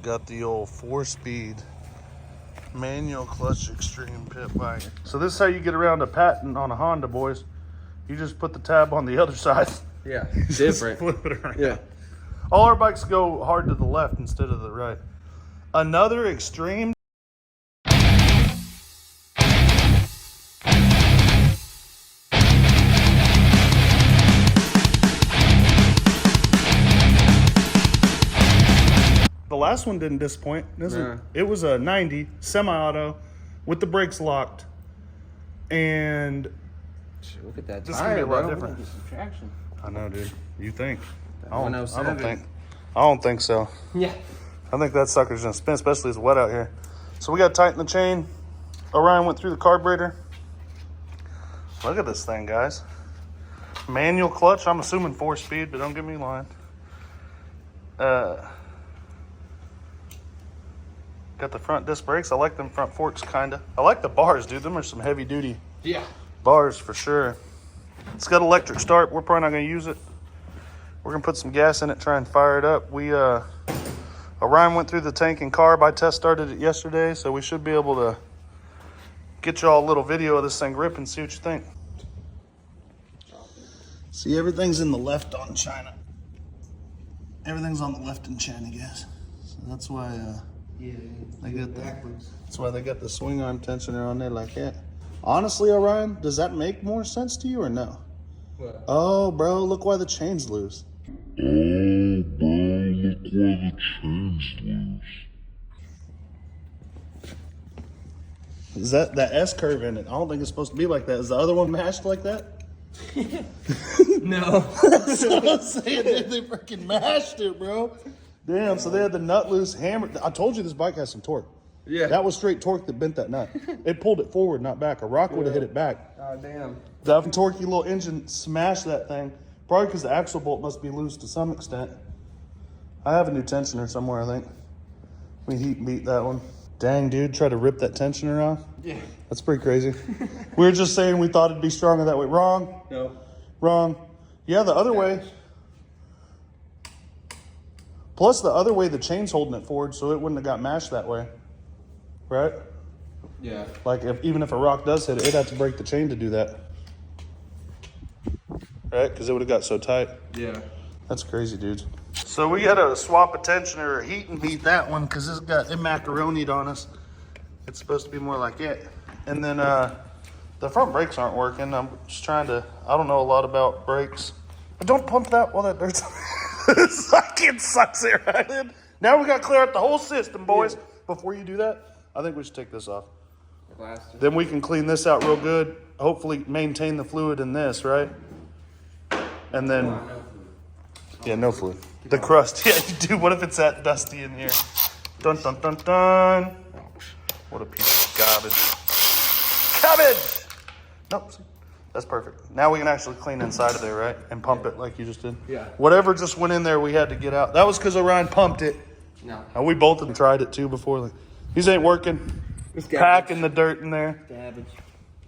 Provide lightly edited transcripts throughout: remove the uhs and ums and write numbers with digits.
Got the old 4-speed manual clutch extreme pit bike. So this is how you get around a patent on a Honda, boys. You just put the tab on the other side. Yeah, different. Flip it around. Yeah. All our bikes go hard to the left instead of the right. Another extreme. The last one didn't disappoint. It was a 90 semi-auto with the brakes locked, and look at that. This is gonna be a lot bro. different. Get some traction. I know, dude. You think? I don't 107. I don't think so. Yeah. I think that sucker's gonna spin, especially as it's wet out here. So we got to tighten the chain. Orion went through the carburetor. Look at this thing, guys. Manual clutch. I'm assuming 4-speed, but don't get me lying. Got the front disc brakes. I like them front forks, kinda. I like the bars, dude. Them are some heavy duty bars for sure. It's got electric start. We're probably not gonna use it. We're gonna put some gas in it, try and fire it up. Orion went through the tank and carb. I test started it yesterday, so we should be able to get y'all a little video of this thing rip and see what you think. See, everything's in the left on China. Everything's on the left in China, guys. So that's why they got backwards. That's why they got the swing arm tensioner on there like that. Honestly, Orion, does that make more sense to you or no? What? Oh, bro, look why the chain's loose. Oh, bro, look why the chain's loose. Is that S curve in it? I don't think it's supposed to be like that. Is the other one mashed like that? No. That's what I'm saying, dude. They freaking mashed it, bro. Damn, so they had the nut loose hammered. I told you this bike has some torque. Yeah. That was straight torque that bent that nut. It pulled it forward, not back. A rock would have hit it back. Oh, damn. That torquey little engine smashed that thing. Probably because the axle bolt must be loose to some extent. I have a new tensioner somewhere, I think. We heat and beat that one. Dang, dude, try to rip that tensioner off? Yeah. That's pretty crazy. We were just saying we thought it'd be stronger that way. Wrong. No. Wrong. Yeah, the other way. Plus, the other way, the chain's holding it forward, so it wouldn't have got mashed that way. Right? Yeah. Like, even if a rock does hit it, it'd have to break the chain to do that. Right? Because it would have got so tight. Yeah. That's crazy, dudes. So we got to swap a tensioner or heat and beat that one because it macaronied on us. It's supposed to be more like it. And then the front brakes aren't working. I'm just trying to, I don't know a lot about brakes. But don't pump that while that dirt's This fucking sucks it right in. Now we got to clear out the whole system, boys. Yeah. Before you do that, I think we should take this off. Then we can clean this out real good. Hopefully maintain the fluid in this, right? And then, yeah, no fluid. The crust. Yeah, dude, what if it's that dusty in here? Dun, dun, dun, dun. What a piece of garbage. Cabbage! Nope, see? That's perfect. Now we can actually clean inside of there, right? And pump it like you just did. Yeah. Whatever just went in there, we had to get out. That was because Orion pumped it. No. And we both have tried it too before. Like, these ain't working. Packing the dirt in there. Cabbage.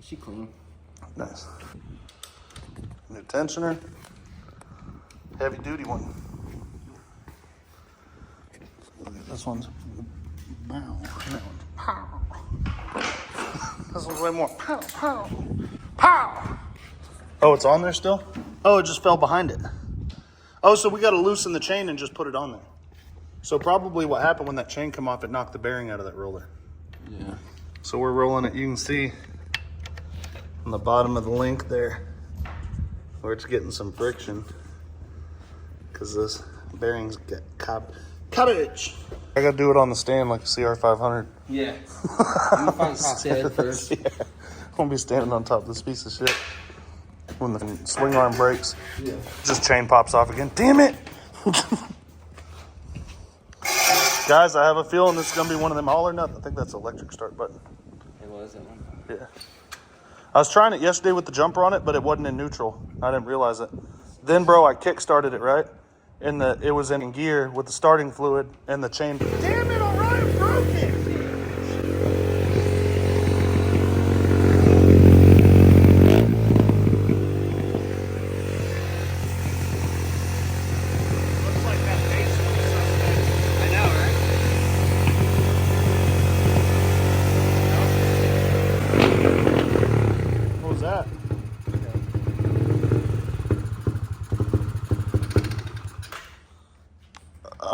She clean. Nice. New tensioner. Heavy duty one. This one's pow. That one's pow. This one's way more pow, pow, pow. Oh, it's on there still? Oh, it just fell behind it. Oh, so we got to loosen the chain and just put it on there. So probably what happened when that chain come off, it knocked the bearing out of that roller. Yeah. So we're rolling it. You can see on the bottom of the link there where it's getting some friction because this bearings get cabbage. I gotta do it on the stand like a CR500. Yeah. I'm find top head first. Yeah. I'm gonna be standing on top of this piece of shit when the swing arm breaks. Yeah. Just chain pops off again. Damn it! Guys, I have a feeling this is gonna be one of them all or nothing. I think that's an electric start button. It was that one. Yeah. I was trying it yesterday with the jumper on it, but it wasn't in neutral. I didn't realize it. Then, bro, I kick started it, right? And it was in gear with the starting fluid and the chain. Damn it, Orion broke it! Looks like that base one. I know, right?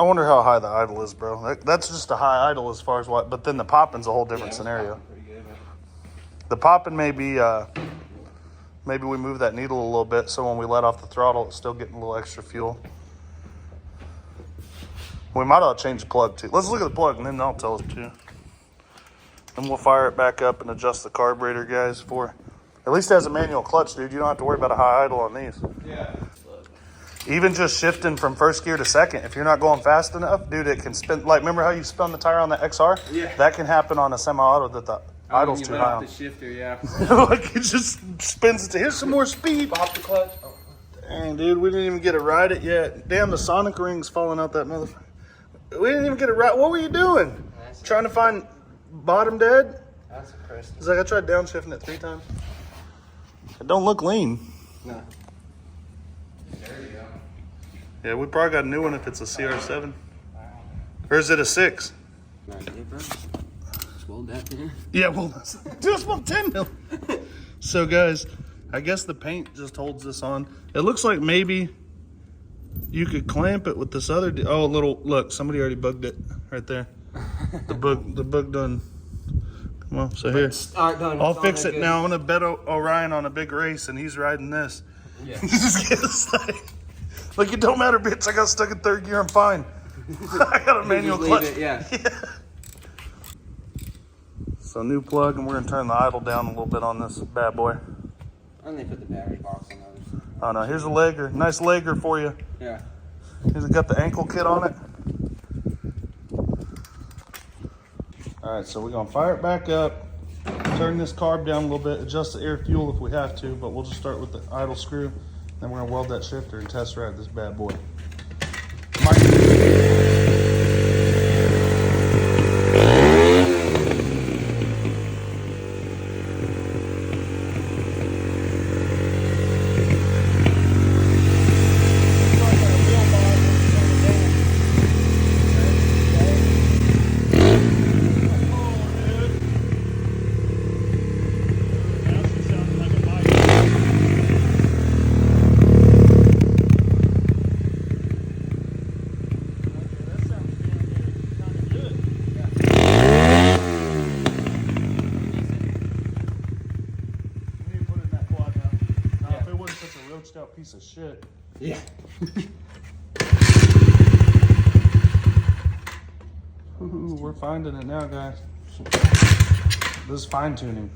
wonder how high the idle is, bro. That's just a high idle as far as what, but then the popping's a whole different scenario. Pretty good, The popping maybe we move that needle a little bit so when we let off the throttle, it's still getting a little extra fuel. We might have to change the plug too. Let's look at the plug and then I'll tell us too. Then we'll fire it back up and adjust the carburetor, guys, for at least it has a manual clutch, dude. You don't have to worry about a high idle on these. yeah. Even just shifting from first gear to second, if you're not going fast enough, dude, it can spin. Like, remember how you spun the tire on the XR? Yeah. That can happen on a semi-auto that the idle's You too let high off on. the shifter, yeah. Like, it just spins to, here's some more speed. Pop the clutch. Oh. Dang, dude, we didn't even get to ride it yet. Damn, the Sonic ring's falling out that motherfucker. We didn't even get to ride. What were you doing? Trying to find bottom dead? That's a crystal. It's like I tried downshifting it 3 times. It don't look lean. No. There you go. Yeah, we probably got a new one if it's a CR7. Or is it a 6? No idea, bro. Just weld that there. Yeah, well, just about 10 mil. So, guys, I guess the paint just holds this on. It looks like maybe you could clamp it with this other. Oh, look, somebody already bugged it right there. The bug done. Come on, so here. All right, done. I'll fix it now. I'm gonna bet Orion on a big race, and he's riding this. Yeah. Just get a like it don't matter, bitch. I got stuck in 3rd gear. I'm fine. I got a manual Just leave clutch. it, yeah. So new plug, and we're gonna turn the idle down a little bit on this bad boy. And they put the battery box on those. Oh no, here's a legger. Nice legger for you. Yeah. Here's got the ankle kit on it. All right, so we're gonna fire it back up, turn this carb down a little bit, adjust the air fuel if we have to, but we'll just start with the idle screw. Then we're gonna weld that shifter and test ride this bad boy. Out piece of shit. Yeah. Ooh, we're finding it now, guys. This is fine tuning.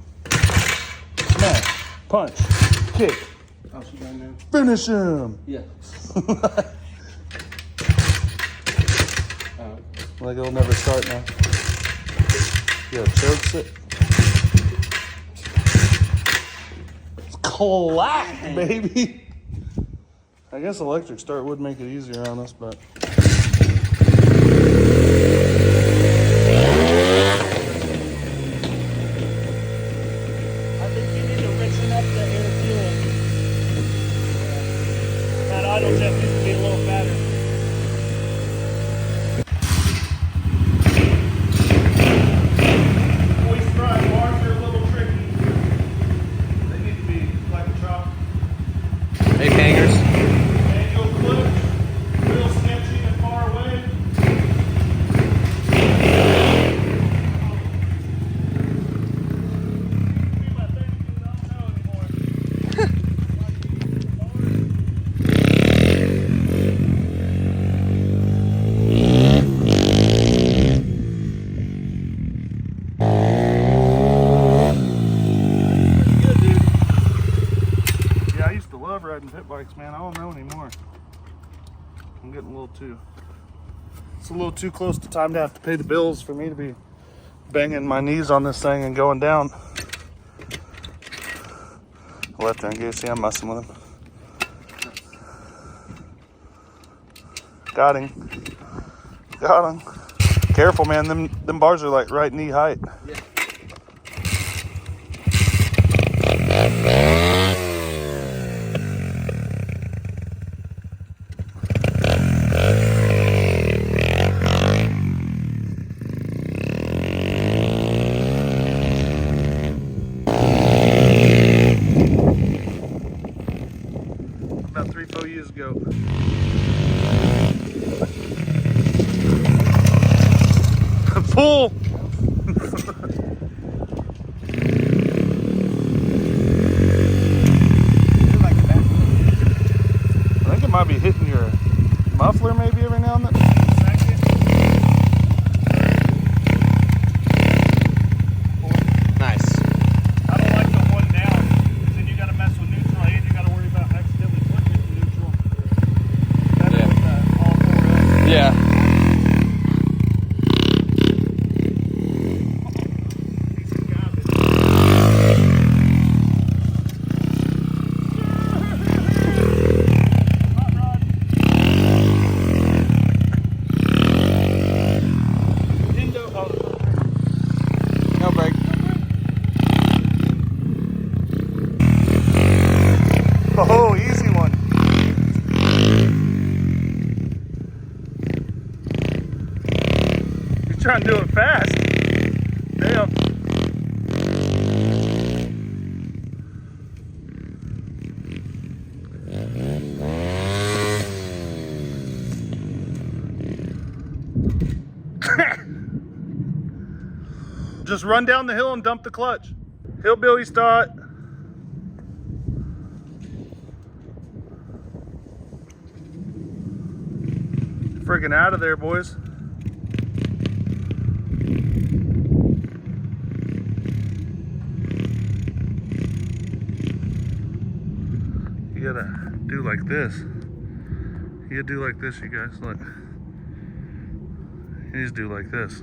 Smash, punch, kick, Oh, she done now? finish him. Yeah. Like it'll never start now. Yeah, chokes it. Clack, baby. I guess electric start would make it easier on us, but. I think you need to richen up the air fuel. That idle jet needs to be a little fatter. Voice drive bars are a little tricky. They need to be like a chop. Hey, bangers. Manual clutch, real sketchy and far away. Yeah, I used to love riding pit bikes, man. I don't know anymore. I'm getting it's a little too close to time to have to pay the bills for me to be banging my knees on this thing and going down. Left turn gear, see I'm messing with him. Got him. Got him. Careful, man. Them bars are like right knee height. Yeah. About 3-4 years ago. pull. I think it might be hitting your muffler maybe every now and then. Nice. I don't like the one down. Then you got to mess with neutral and you got to worry about accidentally putting it in neutral. Better with all four ends. Yeah. No break. Oh, easy one. You're trying to do it fast. Damn. Just run down the hill and dump the clutch. Hillbilly start. Freaking out of there, boys. You gotta do like this. You gotta do like this, you guys. Look. You just do like this.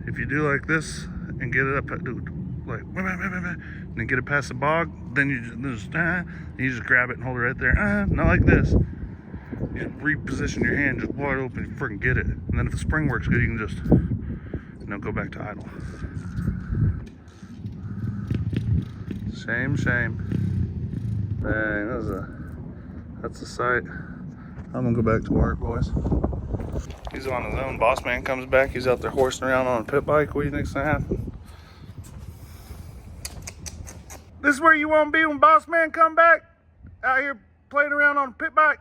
If you do like this and get it up, do like, and then get it past the bog, then you just grab it and hold it right there. Not like this. You just reposition your hand, just blow it open, and freaking get it. And then if the spring works good, you can just, go back to idle. Shame. Dang, that's a sight. I'm gonna go back to work, boys. He's on his own. Boss man comes back. He's out there horsing around on a pit bike. What do you think's gonna happen? This is where you want to be when boss man come back? Out here playing around on a pit bike?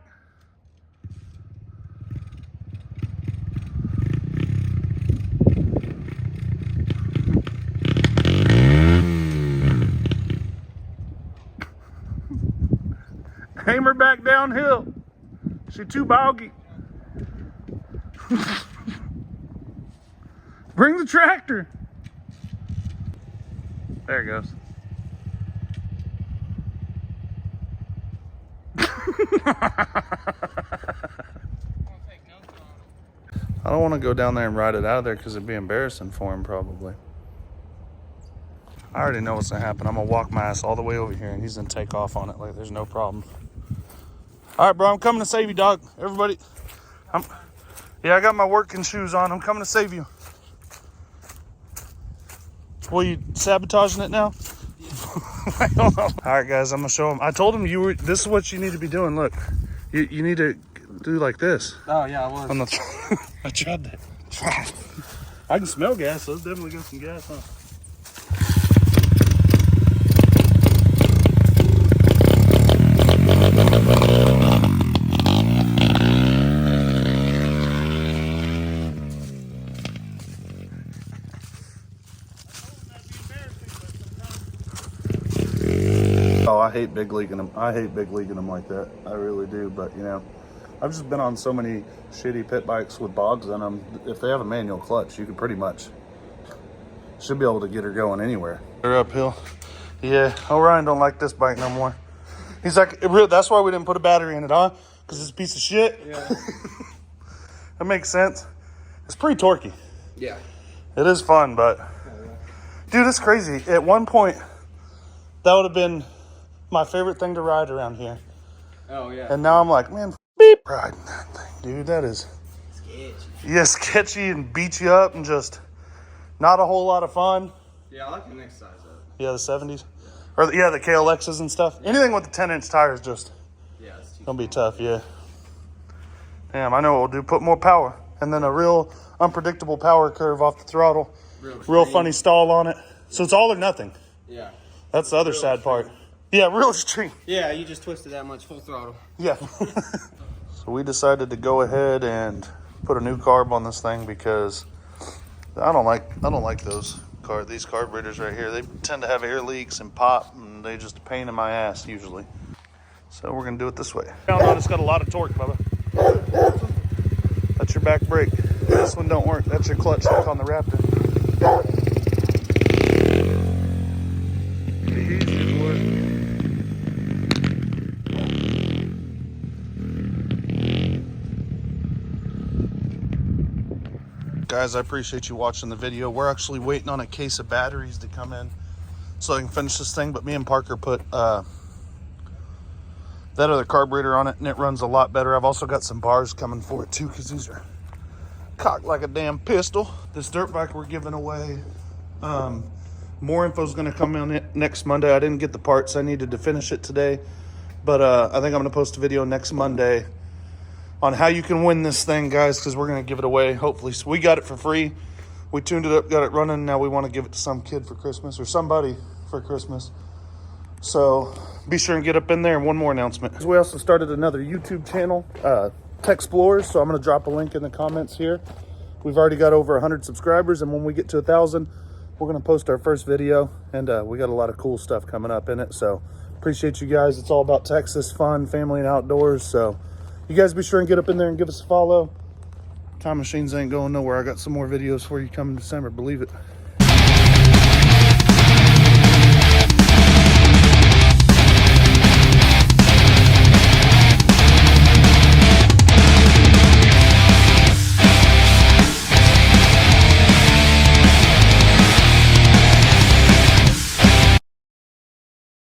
Aim her back downhill. She too boggy. Bring the tractor. There it goes. I don't want to go down there and ride it out of there because it'd be embarrassing for him probably. I already know what's gonna happen. I'm gonna walk my ass all the way over here and he's gonna take off on it like there's no problem. All right, bro, I'm coming to save you, dog. Everybody, yeah, I got my working shoes on. I'm coming to save you. Well, you sabotaging it now? I don't know. All right, guys, I'm gonna show him. I told him this is what you need to be doing. Look, you need to do like this. Oh yeah, I was. I tried that. I can smell gas, so it's definitely got some gas, huh? Oh, I hate big leaguing them. I hate big leaguing them like that. I really do. But I've just been on so many shitty pit bikes with bogs in them. If they have a manual clutch, you can pretty much should be able to get her going anywhere. They're uphill. Yeah, Orion don't like this bike no more. He's like, that's why we didn't put a battery in it, huh? Because it's a piece of shit. Yeah. That makes sense. It's pretty torquey. Yeah. It is fun, but dude, it's crazy. At one point, that would have been my favorite thing to ride around here. Oh yeah. And now I'm like, man, beep, riding that thing, dude. That is Sketchy. Yeah, sketchy and beat you up and just not a whole lot of fun. Yeah, I like the next size up. Yeah, the 70s. Or the KLXs and stuff. Anything with the 10-inch tires just It's too gonna be tough, yeah. Damn, I know what we'll do. Put more power. And then a real unpredictable power curve off the throttle. Real funny stall on it. So it's all or nothing. Yeah. That's the other sad part. Yeah, real extreme. Yeah, you just twisted that much full throttle. Yeah. So we decided to go ahead and put a new carb on this thing because I don't like these carburetors right here. They tend to have air leaks and pop, and they just a pain in my ass usually. So we're gonna do it this way. Found out it's got a lot of torque, Bubba. That's your back brake. This one don't work. That's your clutch like on the Raptor. Guys, I appreciate you watching the video. We're actually waiting on a case of batteries to come in so I can finish this thing, but me and Parker put that other carburetor on it, and it runs a lot better. I've also got some bars coming for it too, because these are cocked like a damn pistol. This dirt bike we're giving away, more info is going to come in next Monday. I didn't get the parts. I needed to finish it today, but I think I'm going to post a video next Monday on how you can win this thing, guys, because we're going to give it away, hopefully. So we got it for free. We tuned it up, got it running. Now we want to give it to some kid for Christmas, or somebody for Christmas. So be sure and get up in there. And one more announcement. We also started another YouTube channel, Tech Explorers. So I'm going to drop a link in the comments here. We've already got over 100 subscribers, and when we get to 1,000, we're going to post our first video. And we got a lot of cool stuff coming up in it. So appreciate you guys. It's all about Texas fun, family, and outdoors. So you guys be sure and get up in there and give us a follow. Time Machines ain't going nowhere. I got some more videos for you coming December, believe it.